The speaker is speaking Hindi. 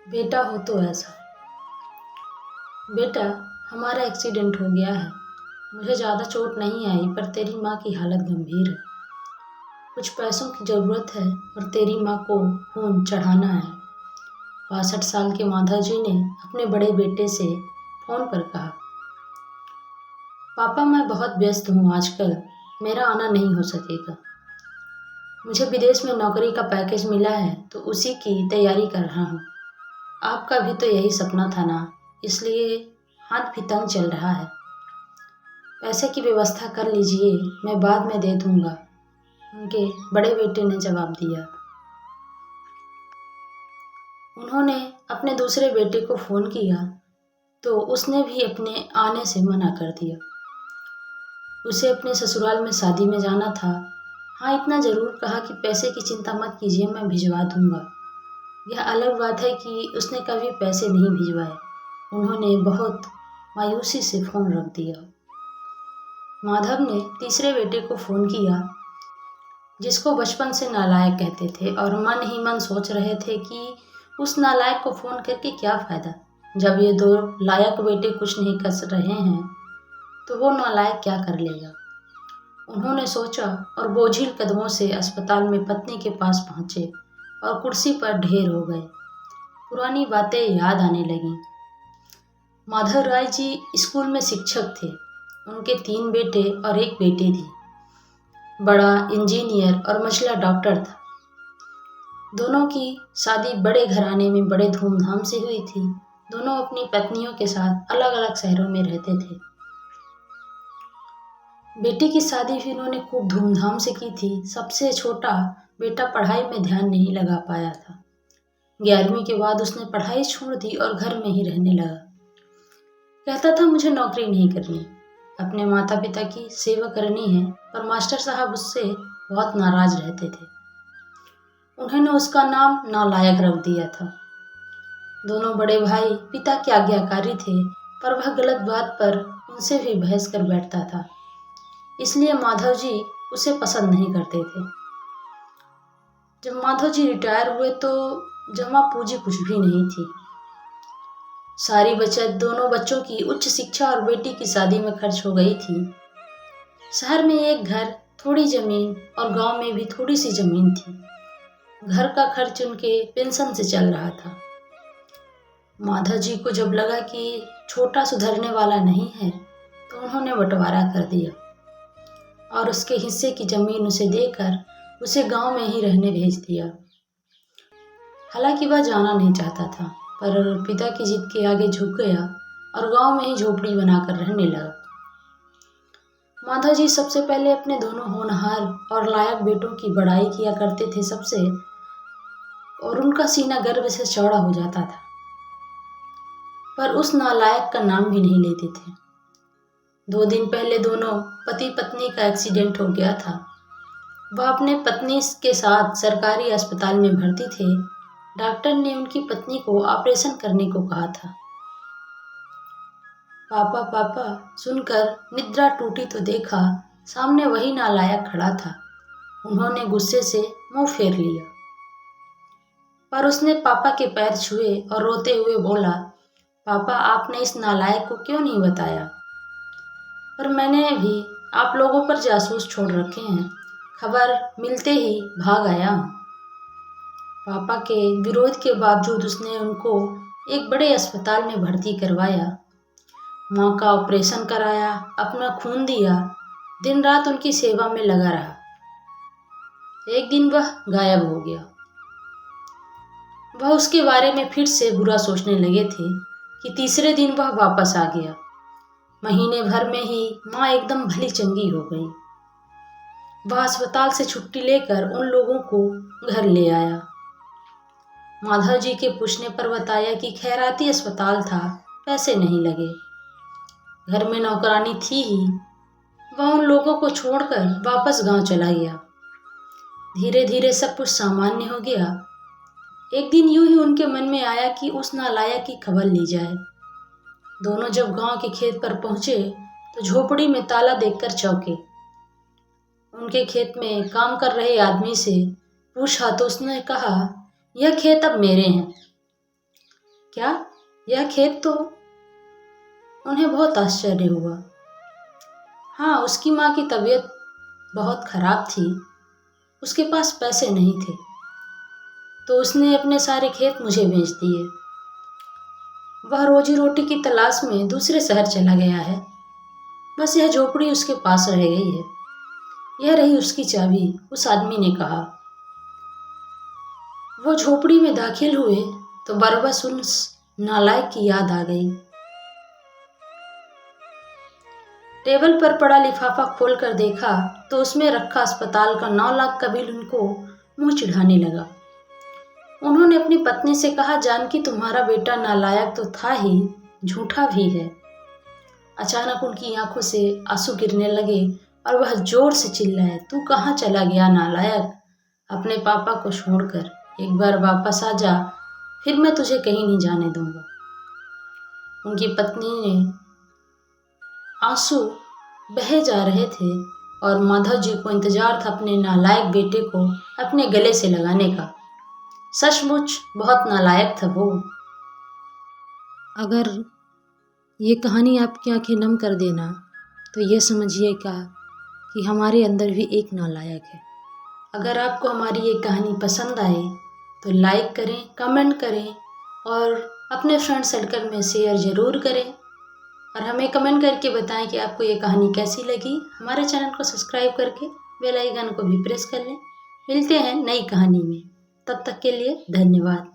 बेटा हो तो ऐसा। बेटा, हमारा एक्सीडेंट हो गया है। मुझे ज़्यादा चोट नहीं आई पर तेरी माँ की हालत गंभीर है। कुछ पैसों की ज़रूरत है और तेरी माँ को खून चढ़ाना है। 62 साल के माधव जी ने अपने बड़े बेटे से फ़ोन पर कहा। पापा, मैं बहुत व्यस्त हूँ आजकल, मेरा आना नहीं हो सकेगा। मुझे विदेश में नौकरी का पैकेज मिला है तो उसी की तैयारी कर रहा हूँ। आपका भी तो यही सपना था ना, इसलिए हाथ भी तंग चल रहा है। पैसे की व्यवस्था कर लीजिए, मैं बाद में दे दूँगा, उनके बड़े बेटे ने जवाब दिया। उन्होंने अपने दूसरे बेटे को फ़ोन किया तो उसने भी अपने आने से मना कर दिया। उसे अपने ससुराल में शादी में जाना था। हाँ, इतना ज़रूर कहा कि पैसे की चिंता मत कीजिए, मैं भिजवा दूँगा। यह अलग बात है कि उसने कभी पैसे नहीं भिजवाए। उन्होंने बहुत मायूसी से फ़ोन रख दिया। माधव ने तीसरे बेटे को फ़ोन किया, जिसको बचपन से नालायक कहते थे, और मन ही मन सोच रहे थे कि उस नालायक को फ़ोन करके क्या फ़ायदा। जब ये दो लायक बेटे कुछ नहीं कर रहे हैं तो वो नालायक क्या कर लेगा। उन्होंने सोचा और बोझिल कदमों से अस्पताल में पत्नी के पास पहुँचे और कुर्सी पर ढेर हो गए। पुरानी बातें याद आने लगीं। माधव राय जी स्कूल में शिक्षक थे। उनके 3 बेटे और एक बेटी थी। बड़ा इंजीनियर और मझला डॉक्टर था। दोनों की शादी बड़े घराने में बड़े धूमधाम से हुई थी। दोनों अपनी पत्नियों के साथ अलग अलग शहरों में रहते थे। बेटी की शादी भी उन्होंने खूब धूमधाम से की थी। सबसे छोटा बेटा पढ़ाई में ध्यान नहीं लगा पाया था। 11वीं के बाद उसने पढ़ाई छोड़ दी और घर में ही रहने लगा। कहता था, मुझे नौकरी नहीं करनी, अपने माता पिता की सेवा करनी है, पर मास्टर साहब उससे बहुत नाराज रहते थे। उन्होंने उसका नाम नालायक रख दिया था। दोनों बड़े भाई पिता के आज्ञाकारी थे, पर वह गलत बात पर उनसे भी बहस कर बैठता था। इसलिए माधव जी उसे पसंद नहीं करते थे। जब माधव जी रिटायर हुए तो जमा पूंजी कुछ भी नहीं थी। सारी बचत दोनों बच्चों की उच्च शिक्षा और बेटी की शादी में खर्च हो गई थी। शहर में एक घर, थोड़ी जमीन और गांव में भी थोड़ी सी जमीन थी। घर का खर्च उनके पेंशन से चल रहा था। माधव जी को जब लगा कि छोटा सुधरने वाला नहीं है तो उन्होंने बंटवारा कर दिया और उसके हिस्से की जमीन उसे देकर उसे गांव में ही रहने भेज दिया। हालांकि वह जाना नहीं चाहता था, पर पिता की जिद के आगे झुक गया और गांव में ही झोपड़ी बनाकर रहने लगा। माधव जी सबसे पहले अपने दोनों होनहार और लायक बेटों की बड़ाई किया करते थे सबसे, और उनका सीना गर्व से चौड़ा हो जाता था, पर उस नालायक का नाम भी नहीं लेते थे। 2 दिन पहले दोनों पति पत्नी का एक्सीडेंट हो गया था। वह अपने पत्नी के साथ सरकारी अस्पताल में भर्ती थे। डॉक्टर ने उनकी पत्नी को ऑपरेशन करने को कहा था। पापा पापा सुनकर निद्रा टूटी तो देखा सामने वही नालायक खड़ा था। उन्होंने गुस्से से मुंह फेर लिया, पर उसने पापा के पैर छुए और रोते हुए बोला, पापा, आपने इस नालायक को क्यों नहीं बताया? पर मैंने भी आप लोगों पर जासूस छोड़ रखे हैं, खबर मिलते ही भाग आया। पापा के विरोध के बावजूद उसने उनको एक बड़े अस्पताल में भर्ती करवाया। माँ का ऑपरेशन कराया, अपना खून दिया, दिन रात उनकी सेवा में लगा रहा। एक दिन वह गायब हो गया। वह उसके बारे में फिर से बुरा सोचने लगे थे कि तीसरे दिन वह वापस आ गया। महीने भर में ही माँ एकदम भली चंगी हो गई। वह अस्पताल से छुट्टी लेकर उन लोगों को घर ले आया। माधव जी के पूछने पर बताया कि खैराती अस्पताल था, पैसे नहीं लगे। घर में नौकरानी थी ही। वह उन लोगों को छोड़कर वापस गांव चला गया। धीरे धीरे सब कुछ सामान्य हो गया। एक दिन यूं ही उनके मन में आया कि उस नालायक की खबर ली जाए। दोनों जब गांव के खेत पर पहुंचे तो झोपड़ी में ताला देखकर चौंके। उनके खेत में काम कर रहे आदमी से पूछा तो उसने कहा, यह खेत अब मेरे हैं। क्या, यह खेत तो? उन्हें बहुत आश्चर्य हुआ। हाँ, उसकी माँ की तबीयत बहुत खराब थी, उसके पास पैसे नहीं थे, तो उसने अपने सारे खेत मुझे बेच दिए। वह रोजी रोटी की तलाश में दूसरे शहर चला गया है। बस यह झोपड़ी उसके पास रह गई है। यह रही उसकी चाबी, उस आदमी ने कहा। वो झोपड़ी में दाखिल हुए तो बरबस उस नालायक की याद आ गई। टेबल पर पड़ा लिफाफा खोलकर देखा तो उसमें रखा अस्पताल का 9 लाख का बिल उनको मुंह चिढ़ाने लगा। उन्होंने अपनी पत्नी से कहा, जानकी तुम्हारा बेटा नालायक तो था ही, झूठा भी है। अचानक उनकी आंखों से आंसू गिरने लगे और वह जोर से चिल्लाए, तू कहाँ चला गया नालायक? अपने पापा को छोड़कर एक बार वापस आ जा, फिर मैं तुझे कहीं नहीं जाने दूंगा। उनकी पत्नी ने, आंसू बहे जा रहे थे और माधव जी को इंतजार था अपने नालायक बेटे को अपने गले से लगाने का। सचमुच बहुत नालायक था वो। अगर ये कहानी आपकी आंखें नम कर देना तो ये समझिएगा कि हमारे अंदर भी एक नालायक है। अगर आपको हमारी ये कहानी पसंद आए तो लाइक करें, कमेंट करें और अपने फ्रेंड सर्कल में शेयर ज़रूर करें और हमें कमेंट करके बताएं कि आपको ये कहानी कैसी लगी। हमारे चैनल को सब्सक्राइब करके बेल आइकन को भी प्रेस कर लें। मिलते हैं नई कहानी में, तब तक के लिए धन्यवाद।